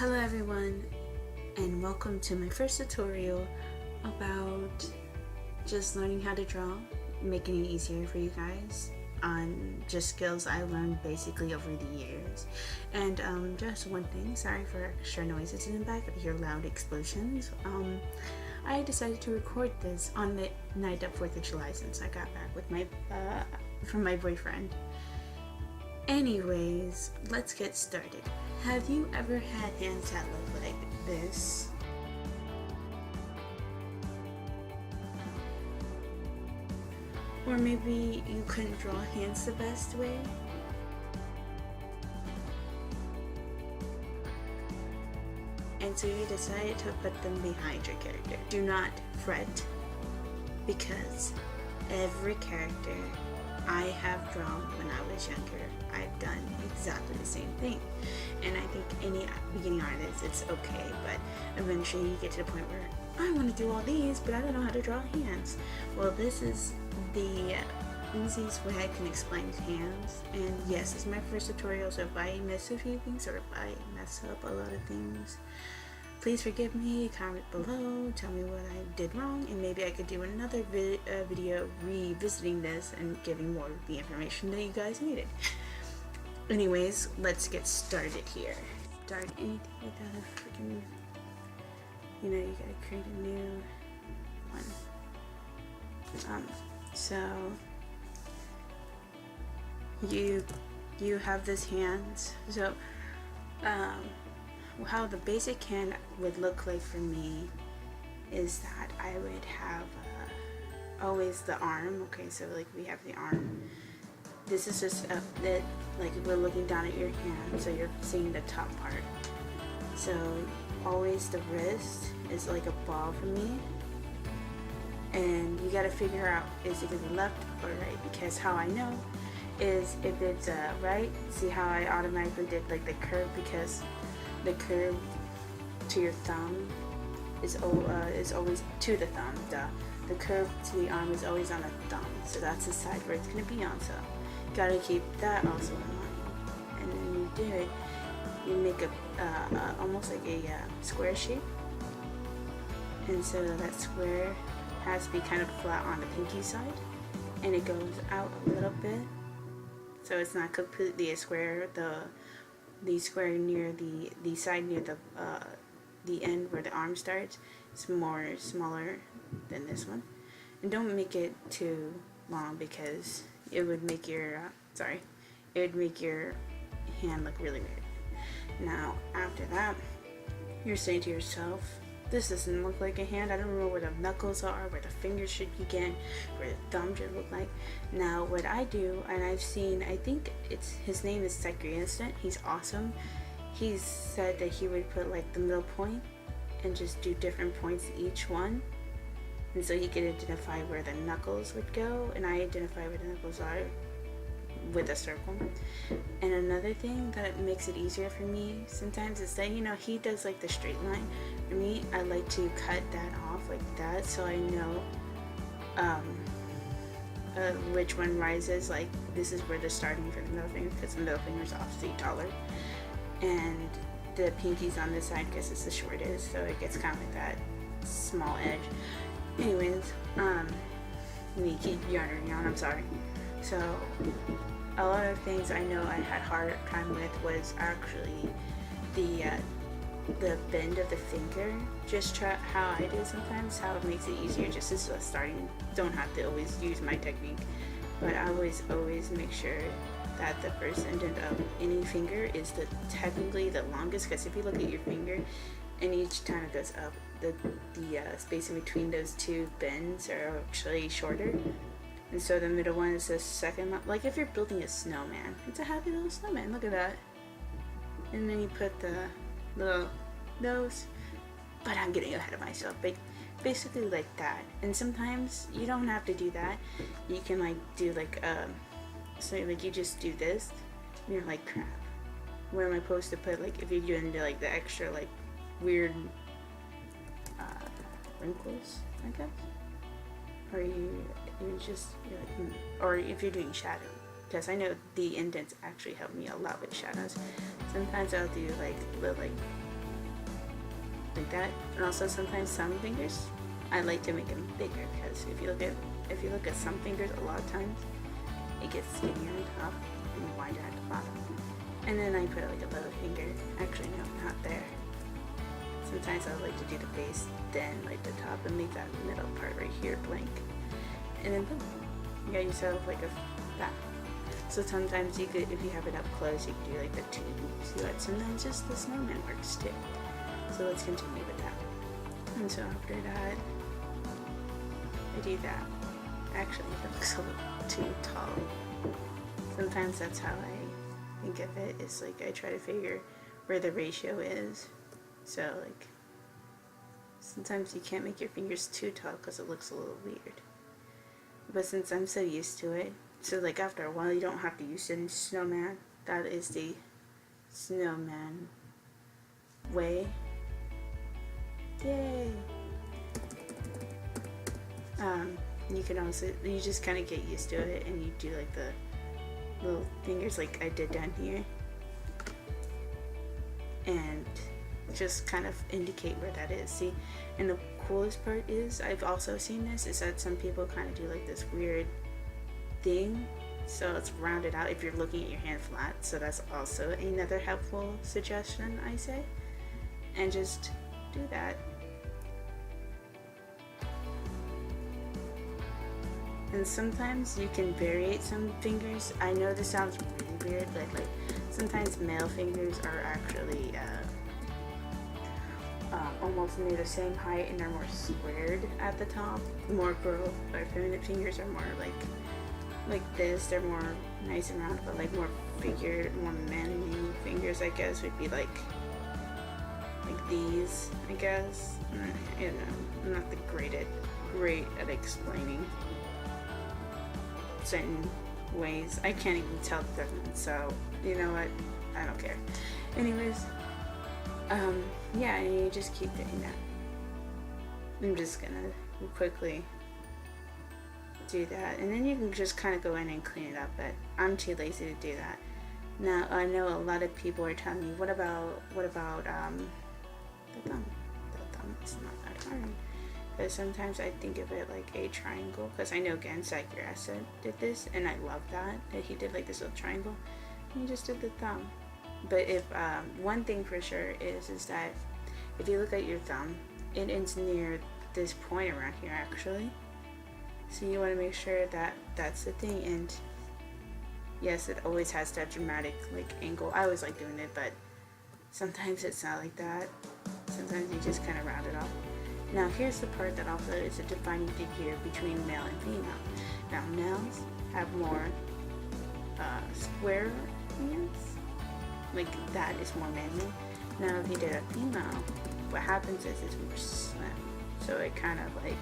Hello everyone, and welcome to my first tutorial about just learning how to draw, making it easier for you guys on just skills I learned basically over the years. And just one thing, sorry for extra noises in the back, if you hear loud explosions. I decided to record this on the night of 4th of July since I got back with my from my boyfriend. Anyways, let's get started. Have you ever had hands that look like this? Or maybe you couldn't draw hands the best way? And so you decided to put them behind your character. Do not fret, because every character I have drawn when I was younger, I've done exactly the same thing. And I think any beginning artist, it's okay, but eventually you get to the point where I want to do all these, but I don't know how to draw hands. Well, this is the easiest way I can explain hands. And yes, it's my first tutorial, so if I miss a few things or if I mess up a lot of things, please forgive me, comment below, tell me what I did wrong, and maybe I could do another video revisiting this and giving more of the information that you guys needed. Anyways, let's get started here. Start anything without a freaking, you gotta create a new one. So you have this hand. So how the basic hand would look like for me is that I would have always the arm. Okay, so like we have the arm. This is just like we're looking down at your hand, so you're seeing the top part. So always the wrist is like a ball for me, and you gotta figure out, is it gonna be left or right? Because how I know is if it's right, see how I automatically did like the curve, because the curve to your thumb is always to the thumb. The curve to the arm is always on the thumb, so that's the side where it's gonna be on. So gotta keep that also in mind. And then you do it, you make a almost like a square shape, and so that square has to be kind of flat on the pinky side, and it goes out a little bit, so it's not completely a square. The square near the side near the end where the arm starts is smaller than this one. And don't make it too long, because it would make your hand look really weird. Now after that, you're saying to yourself, this doesn't look like a hand. I don't know where the knuckles are, where the fingers should begin, where the thumb should look like. Now what I do, and I've seen, I think his name is deciced. He's awesome. He said that he would put like the middle point and just do different points each one, and so he could identify where the knuckles would go, and I identify where the knuckles are with a circle. And another thing that makes it easier for me sometimes is that, he does like the straight line. For me, I like to cut that off like that, so I know which one rises. Like this is where they're starting for the middle finger, because the middle finger is obviously taller, and the pinky's on this side because it's the shortest, so it gets kind of like that small edge. Anyways, me keep yarning on, I'm sorry. So a lot of things I know I had hard time with was actually the bend of the finger. Just try how I do sometimes, how it makes it easier just as a starting. Don't have to always use my technique, but I always make sure that the first indent of any finger is technically the longest, because if you look at your finger and each time it goes up, the space in between those two bends are actually shorter. And so the middle one is the second, like if you're building a snowman, it's a happy little snowman, look at that. And then you put the little nose, but I'm getting ahead of myself, but basically like that. And sometimes you don't have to do that. You can like do like, so like you just do this, and you're like, crap, where am I supposed to put, like if you're doing like the extra like weird wrinkles, I guess, or you're like, or if you're doing shadow, because I know the indents actually help me a lot with shadows. Sometimes I'll do like little like like that. And also sometimes some fingers, I like to make them bigger, because if you look at some fingers, a lot of times it gets skinnier on top and wider at the bottom. And then I put like a little finger. Actually, no, not there. Sometimes I like to do the base, then like the top, and leave that middle part right here blank. And then boom, you got yourself like that. So sometimes you could, if you have it up close, you can do like the two silhouette. Sometimes just the snowman works too. So let's continue with that. And so after that, I do that. Actually, it looks a little too tall. Sometimes that's how I think of it. It's like I try to figure where the ratio is. So like, sometimes you can't make your fingers too tall because it looks a little weird. But since I'm so used to it, so like after a while you don't have to use any snowman. That is the snowman way. Yay! You can also, you just kind of get used to it, and you do like the little fingers like I did down here, and just kind of indicate where that is. See, and the coolest part is, I've also seen this, is that some people kind of do like this weird thing, so it's rounded out if you're looking at your hand flat. So that's also another helpful suggestion, I say, and just do that. And sometimes you can variate some fingers. I know this sounds really weird, but like sometimes male fingers are actually almost near the same height and are more squared at the top. More girl or feminine fingers are more like this. They're more nice and round, but like more figured, more manly fingers, I guess, would be like these, I guess. You know, I'm not the great at explaining certain ways. I can't even tell the difference, so you know what, I don't care. Anyways, yeah, and you just keep doing that. I'm just gonna quickly do that, and then you can just kind of go in and clean it up, but I'm too lazy to do that. Now I know a lot of people are telling me, what about the thumb? The thumb is not that hard. Because sometimes I think of it like a triangle, because I know again Sakurasa did this, and I love that he did like this little triangle, and he just did the thumb. But if one thing for sure is that if you look at your thumb, it ends near this point around here actually, so you want to make sure that that's the thing. And yes, it always has that dramatic like angle. I always like doing it, but sometimes it's not like that. Sometimes you just kind of round it off. Now here's the part that also is a defining figure between male and female. Now males have more square hands, like that is more manly. Now if you did a female, what happens is it's more slim, so it kind of like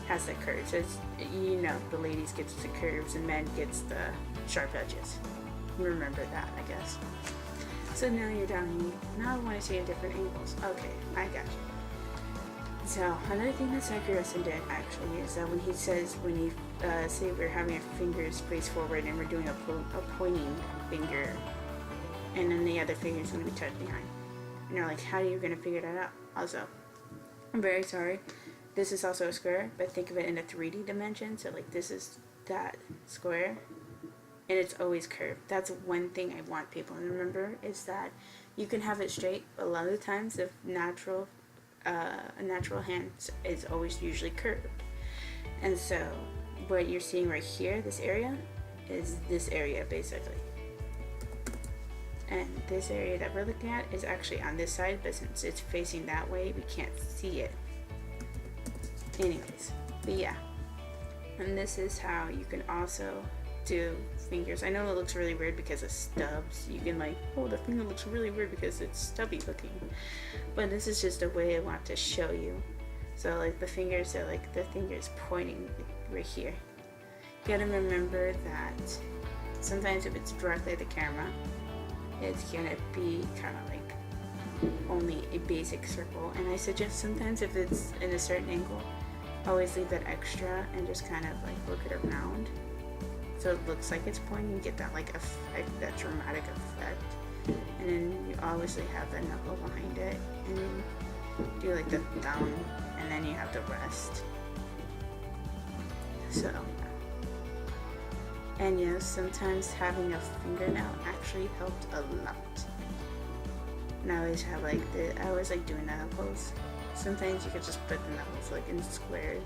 has the curves. So it's, you know, the ladies gets the curves and men gets the sharp edges. Remember that, I guess. So now you're down here. Now I want to see in different angles. Okay, I got you. So another thing that Sakurasa did actually is that when he says, when he say we're having our fingers face forward and we're doing a pointing finger, and then the other finger is going to be tucked behind, and you're like, how are you going to figure that out? Also, I'm very sorry, this is also a square, but think of it in a 3D dimension. So like this is that square, and it's always curved. That's one thing I want people to remember, is that you can have it straight, but a lot of the times a natural hand is always usually curved. And so what you're seeing right here, this area, is this area basically. And this area that we're looking at is actually on this side, but since it's facing that way, we can't see it. Anyways, but yeah. And this is how you can also do fingers. I know it looks really weird because of stubs. You can like, oh, the finger looks really weird because it's stubby looking. But this is just a way I want to show you. So like the fingers are like, the fingers pointing right here. You gotta remember that sometimes if it's directly at the camera, it's gonna be kind of like only a basic circle. And I suggest sometimes if it's in a certain angle, always leave that extra and just kind of like look it around, so it looks like it's pointing, get that like effect, that dramatic effect. And then you obviously have the knuckle behind it, and then do like the thumb, and then you have the rest. So, and yes, sometimes having a fingernail actually helped a lot. And I always have like I always like doing the knuckles. Sometimes you could just put the knuckles like in squares,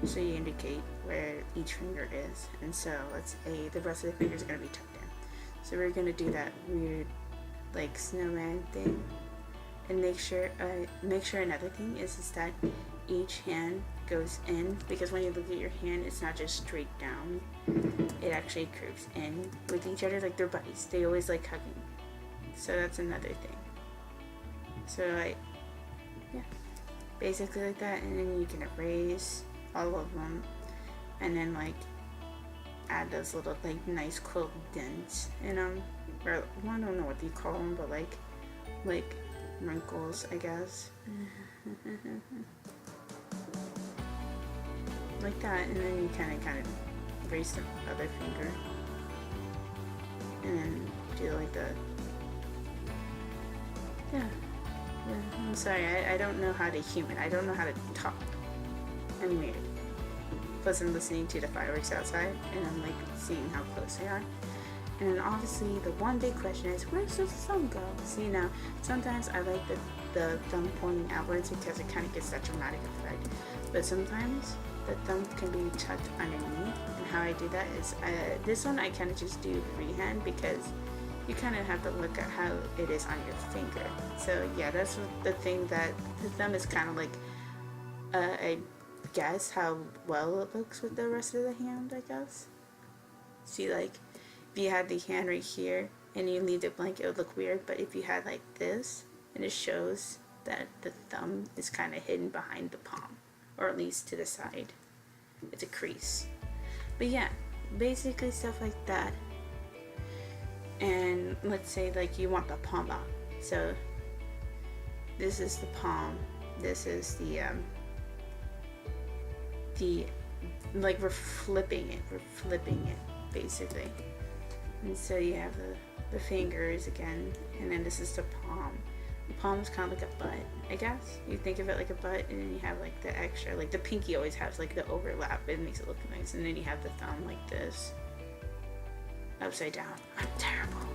so you indicate where each finger is. And so let's say the rest of the fingers are gonna be tucked in. So we're gonna do that weird like snowman thing. And make sure another thing is that each hand goes in, because when you look at your hand, it's not just straight down. It actually curves in with each other, like they're buddies. They always like hugging. So that's another thing. So yeah, basically like that, and then you can erase all of them, and then like add those little like nice quilt dents in them, or well, I don't know what you call them, but like wrinkles, I guess. Like that, and then you kind of erase the other finger, and then do like the yeah. I'm sorry, I don't know how to human. I don't know how to talk. I'm muted. Plus I'm listening to the fireworks outside, and I'm like seeing how close they are. And then obviously the one big question is, where does the thumb go? See, now sometimes I like the thumb pointing outwards because it kind of gets that dramatic effect. But sometimes the thumb can be tucked underneath. And how I do that is, this one I kind of just do freehand, because you kind of have to look at how it is on your finger. So yeah, that's the thing, that the thumb is kind of like, I guess, how well it looks with the rest of the hand, I guess. See, like, if you had the hand right here and you leave it blank, it would look weird. But if you had like this, and it shows that the thumb is kind of hidden behind the palm, or at least to the side. It's a crease. But yeah, basically stuff like that. And let's say like you want the palm out. So this is the palm. This is the like we're flipping it basically. And so you have the fingers again, and then this is the palm. The palm is kind of like a butt, I guess. You think of it like a butt, and then you have like the extra, like the pinky always has like the overlap. It makes it look nice. And then you have the thumb like this, upside down. I'm terrible.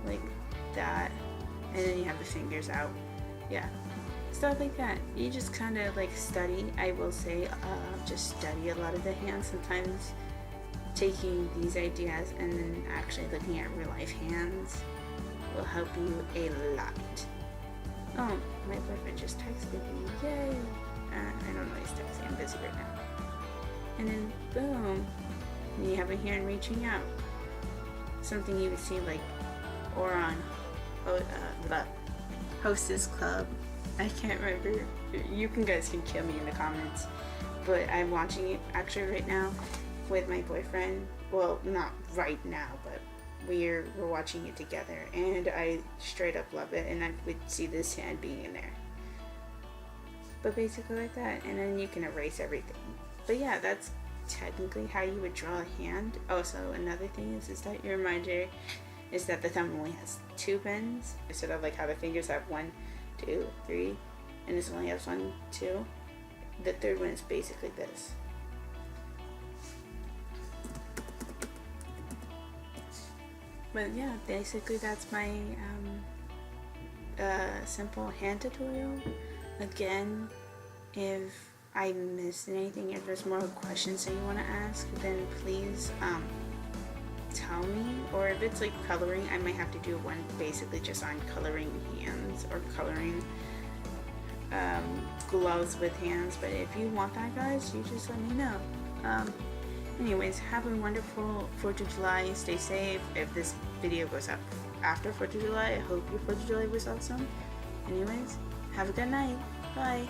Like that. And then you have the fingers out. Yeah. Stuff like that. You just kind of like study. I will say, just study a lot of the hands. Sometimes taking these ideas and then actually looking at real life hands will help you a lot. Oh, my boyfriend just texted me. Yay! I don't know, he's texting. I'm busy right now. And then boom, and you have a hand reaching out. Something you would see like, or on the Hostess Club. I can't remember. You guys can kill me in the comments. But I'm watching it actually right now with my boyfriend. Well, not right now, but we're watching it together, and I straight up love it, and I would see this hand being in there. But basically like that, and then you can erase everything. But yeah, that's technically how you would draw a hand. Also, another thing is that your reminder is that the thumb only has 2 pins instead of like how the fingers have 1, 2, 3, and this only has 1, 2. The third one is basically this. But yeah, basically that's my simple hand tutorial. Again, if I missed anything, if there's more questions that you want to ask, then please tell me. Or if it's like coloring, I might have to do one basically just on coloring hands or coloring gloves with hands. But if you want that, guys, you just let me know. Anyways, have a wonderful 4th of July. Stay safe. If this video goes up after 4th of July, I hope your 4th of July was awesome. Anyways, have a good night. Bye.